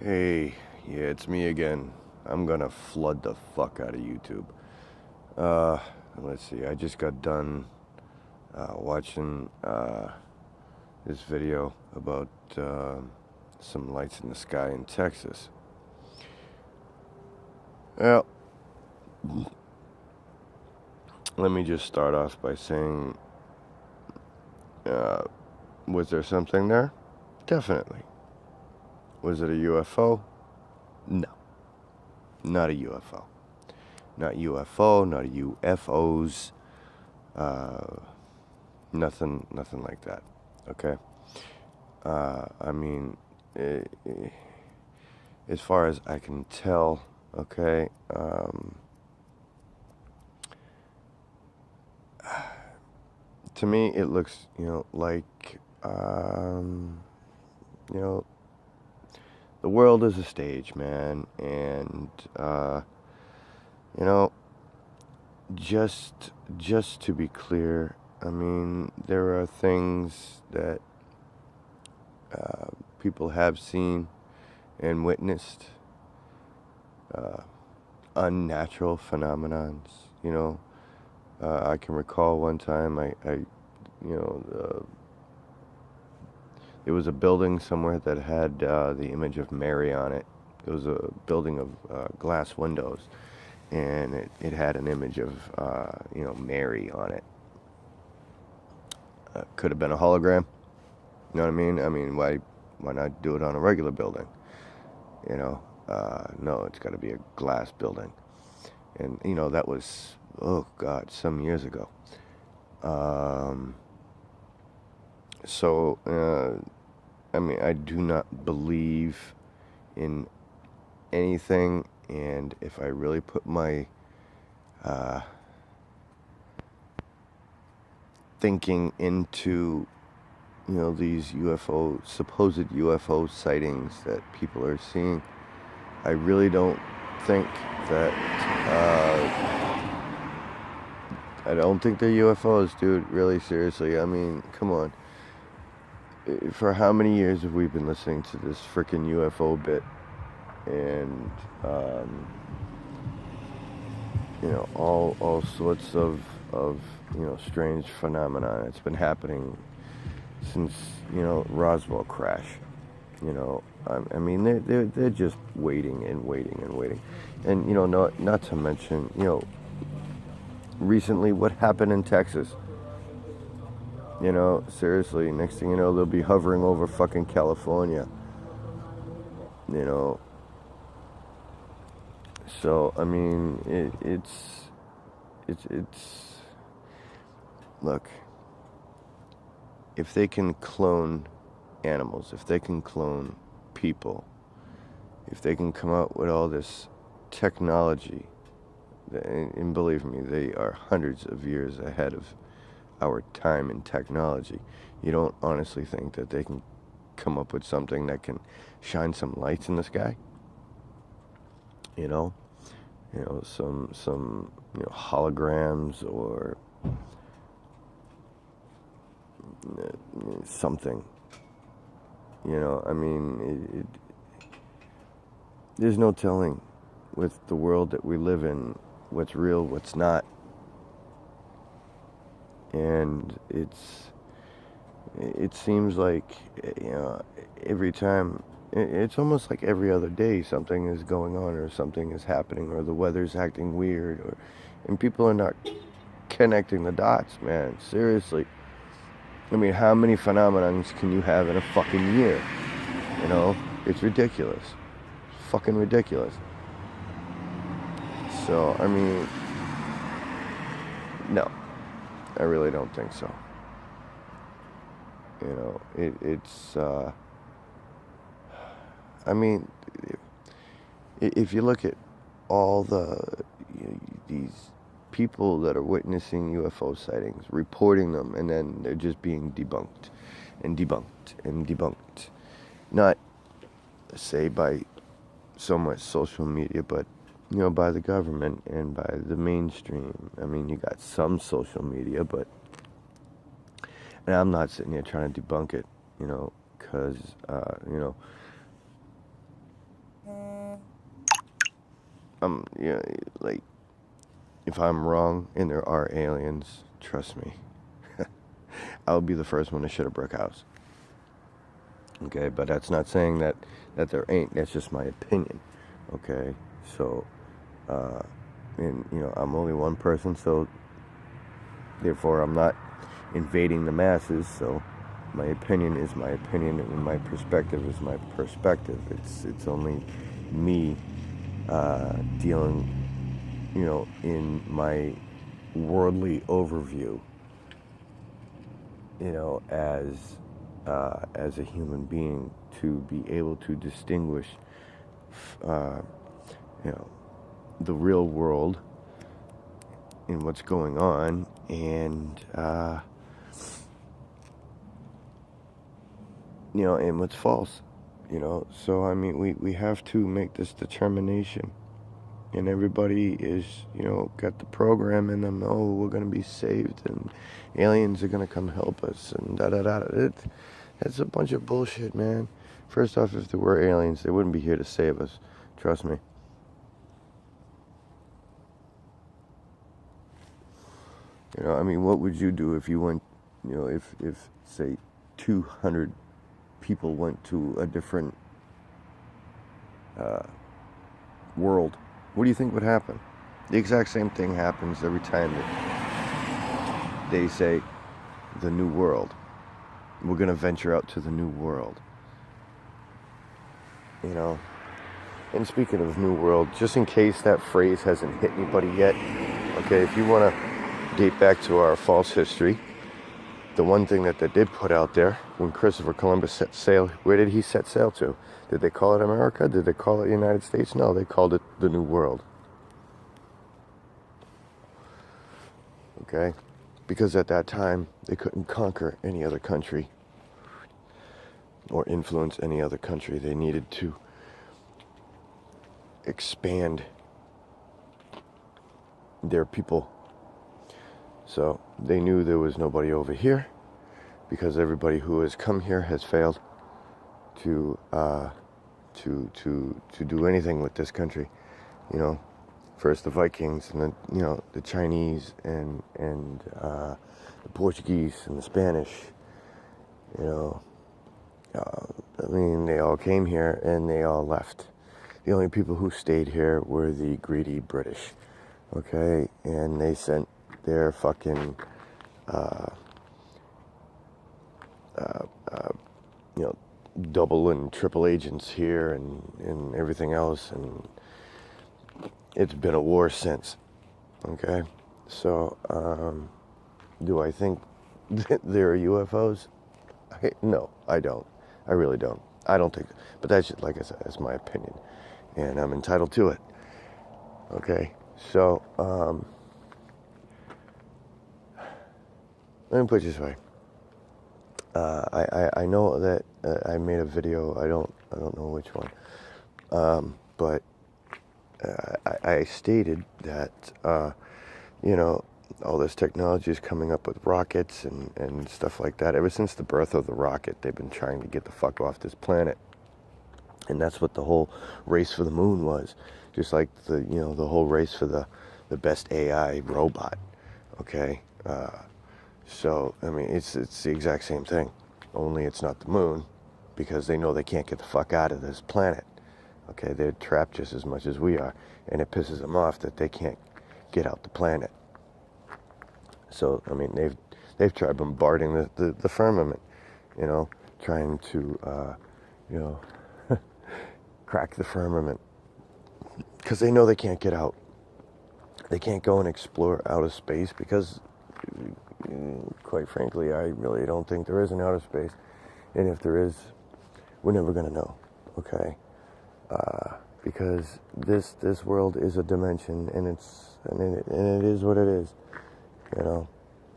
Hey, yeah, it's me again. I'm gonna flood the fuck out of YouTube. Let's see, I just got done watching this video about some lights in the sky in Texas. Well, let me just start off by saying, was there something there? Definitely. Was it a UFO? No, not a UFO. Not UFO, not UFOs, nothing like that. Okay. I mean, as far as I can tell, okay, to me it looks, like, you know, the world is a stage, man, and, you know, just to be clear, I mean, there are things that people have seen and witnessed, unnatural phenomenons. I can recall one time there was a building somewhere that had the image of Mary on it. It was a building of glass windows, and it had an image of Mary on it. Could have been a hologram. You know what I mean? I mean, why not do it on a regular building? No, it's got to be a glass building. And, that was, oh, God, some years ago. I mean, I do not believe in anything, and if I really put my thinking into, these supposed UFO sightings that people are seeing, I really don't think that, I don't think they're UFOs, dude, really, seriously. I mean, come on. For how many years have we been listening to this freaking UFO bit? And, all sorts of strange phenomena. It's been happening since, Roswell crash. I mean, they're just waiting and waiting and waiting. And, not to mention, recently what happened in Texas. Seriously, next thing you know, they'll be hovering over fucking California. So, I mean, it's, look, if they can clone animals, if they can clone people, if they can come out with all this technology, and believe me, they are hundreds of years ahead of our time in technology. You don't honestly think that they can come up with something that can shine some lights in the sky? Some holograms or something. I mean, there's no telling with the world that we live in what's real, what's not. And it seems like, every time, it's almost like every other day something is going on or something is happening or the weather's acting weird, and people are not connecting the dots, man. Seriously. I mean, how many phenomenons can you have in a fucking year? It's ridiculous. It's fucking ridiculous. So, I mean, no, I really don't think so. It's, I mean, if you look at all these people that are witnessing UFO sightings, reporting them, and then they're just being debunked and debunked and debunked. Not, say, by so much social media, but, by the government and by the mainstream. I mean, you got some social media, but, and I'm not sitting here trying to debunk it, because, like, if I'm wrong and there are aliens, trust me, I'll be the first one to shit a brick house. Okay, but that's not saying that there ain't. That's just my opinion. Okay, so, and I'm only one person, so therefore I'm not invading the masses. So my opinion is my opinion, and my perspective is my perspective. It's only me dealing, in my worldly overview, as a human being, to be able to distinguish, the real world and what's going on, and and what's false. So I mean, we have to make this determination. And everybody is, got the program in them. Oh, we're going to be saved, and aliens are going to come help us, and da-da-da. It's a bunch of bullshit, man. First off, if there were aliens, they wouldn't be here to save us. Trust me. I mean, what would you do if you went, if say, 200 people went to a different world? What do you think would happen? The exact same thing happens every time that they say the new world. We're going to venture out to the new world. And speaking of new world, just in case that phrase hasn't hit anybody yet, okay, if you want to date back to our false history, the one thing that they did put out there when Christopher Columbus set sail, where did he set sail to? Did they call it America? Did they call it the United States? No, they called it the New World. Okay? Because at that time, they couldn't conquer any other country or influence any other country. They needed to expand their people. So they knew there was nobody over here, because everybody who has come here has failed to do anything with this country. First the Vikings, and then the Chinese, and the Portuguese and the Spanish. I mean, they all came here and they all left. The only people who stayed here were the greedy British. Okay, and they sent their fucking double and triple agents here, and everything else, and it's been a war since. Okay, so do I think that there are UFOs? No, I don't. I really don't. I don't think, but that's just, like I said, that's my opinion, and I'm entitled to it. Okay, so let me put it this way. I know that I made a video. I don't know which one, but I stated that all this technology is coming up with rockets and stuff like that. Ever since the birth of the rocket, they've been trying to get the fuck off this planet, and that's what the whole race for the moon was. Just like the whole race for the best AI robot. Okay. So, I mean, it's the exact same thing, only it's not the moon, because they know they can't get the fuck out of this planet. Okay, they're trapped just as much as we are, and it pisses them off that they can't get out the planet. So, I mean, they've tried bombarding the firmament, trying to, crack the firmament, because they know they can't get out. They can't go and explore outer space, because quite frankly, I really don't think there is an outer space, and if there is, we're never going to know, okay? Because this world is a dimension, and it is what it is,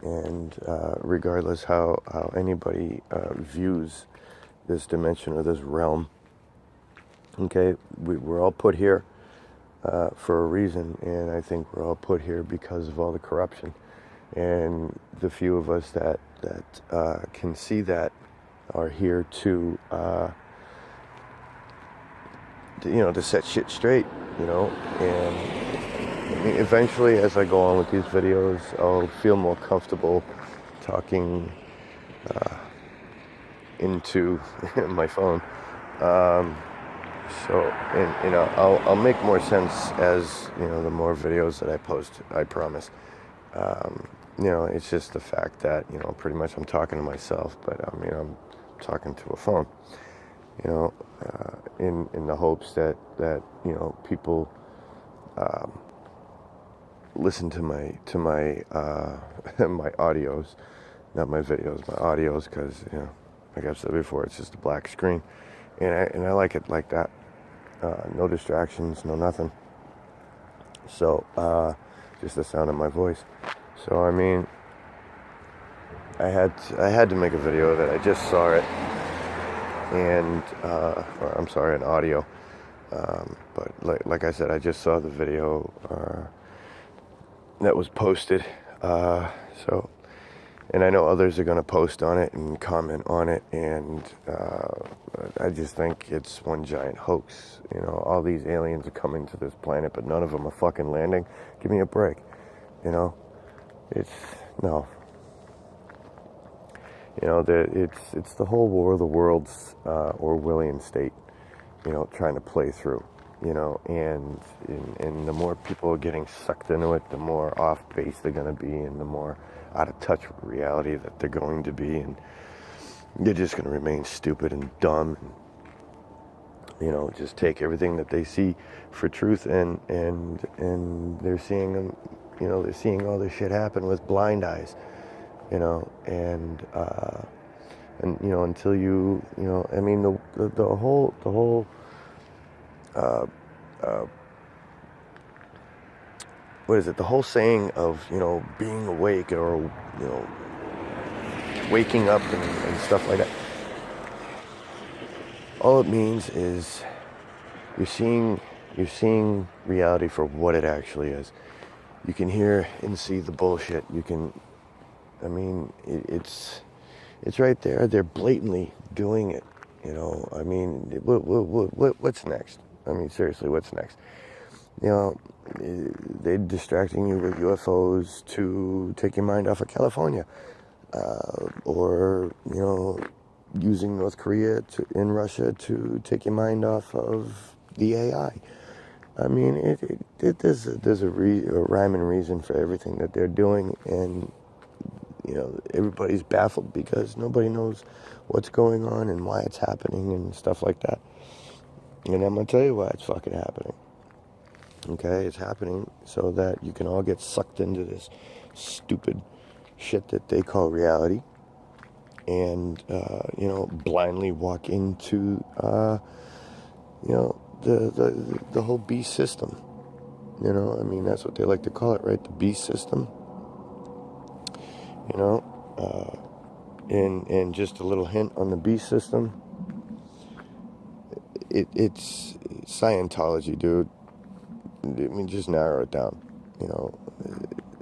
and regardless how anybody views this dimension or this realm, okay, we're all put here for a reason, and I think we're all put here because of all the corruption. And the few of us that can see that are here to set shit straight. you know, and I mean, eventually as I go on with these videos, I'll feel more comfortable talking into my phone. So, and you know, I'll make more sense as, you know, the more videos that I post, I promise. You know, it's just the fact that, you know, pretty much I'm talking to myself, but I mean, I'm talking to a phone, you know, in the hopes that, you know, people listen to my my audios, not my videos, my audios, because, you know, like I've said before, it's just a black screen, and I like it like that. No distractions, no nothing. So just the sound of my voice. So I mean, I had to make a video that I just saw it, and or I'm sorry, an audio. But like I said, I just saw the video that was posted. So, and I know others are going to post on it and comment on it, and I just think it's one giant hoax. You know, all these aliens are coming to this planet, but none of them are fucking landing. Give me a break. You know, it's no. You know, it's the whole War of the Worlds Orwellian state. You know, trying to play through. You know, and the more people are getting sucked into it, the more off base they're going to be, and the more out of touch with reality that they're going to be, and they're just going to remain stupid and dumb, and, you know, just take everything that they see for truth, and they're seeing them, you know, they're seeing all this shit happen with blind eyes, you know, and you know, until you know, I mean, the whole what is it? The whole saying of, you know, being awake, or, you know, waking up and stuff like that. All it means is you're seeing reality for what it actually is. You can hear and see the bullshit. You can, I mean, it's right there. They're blatantly doing it. You know, I mean, what's next? I mean, seriously, what's next? You know, they're distracting you with UFOs to take your mind off of California, or, you know, using North Korea in Russia to take your mind off of the AI. I mean, there's a rhyme and reason for everything that they're doing, and, you know, everybody's baffled because nobody knows what's going on and why it's happening and stuff like that. And I'm gonna tell you why it's fucking happening. Okay, it's happening so that you can all get sucked into this stupid shit that they call reality, and you know, blindly walk into you know, the whole beast system. You know, I mean, that's what they like to call it, right? The beast system. You know, and just a little hint on the beast system. It's Scientology, dude. I mean, just narrow it down. You know,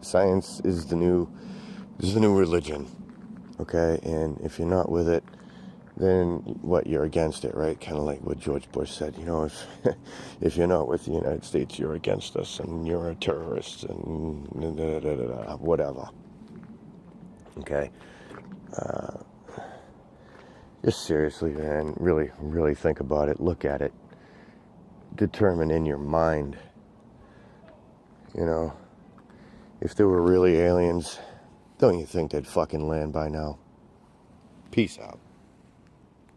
science is the new religion. Okay, and if you're not with it, then what, you're against it, right? Kind of like what George Bush said, you know, if if you're not with the United States, you're against us, and you're a terrorist, and whatever. Okay, just seriously, man, really think about it, look at it, determine in your mind, you know, if there were really aliens, don't you think they'd fucking land by now? Peace out.